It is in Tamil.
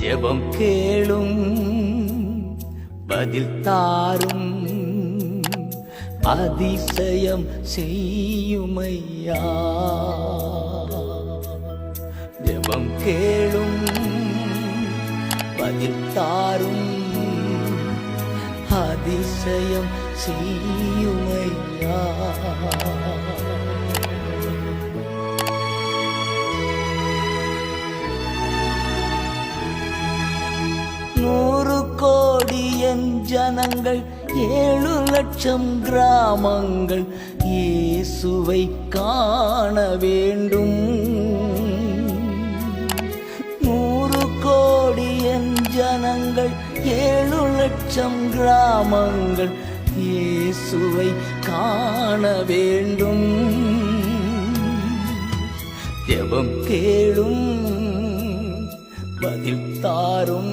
ஜெபம் கேளும் பதில் தாரும் அதிசயம் செய்யுமையா. ஜெபம் கேளும் பதில் தாரும் அதிசயம் செய்யுமையா. நூறு கோடி என் ஜனங்கள் 7 லட்சம் கிராமங்கள் இயேசுவை காண வேண்டும். 100 கோடி என் ஜனங்கள் 7 லட்சம் கிராமங்கள் இயேசுவை காண வேண்டும். ஜெபம் கேளும் பதில் தாரும்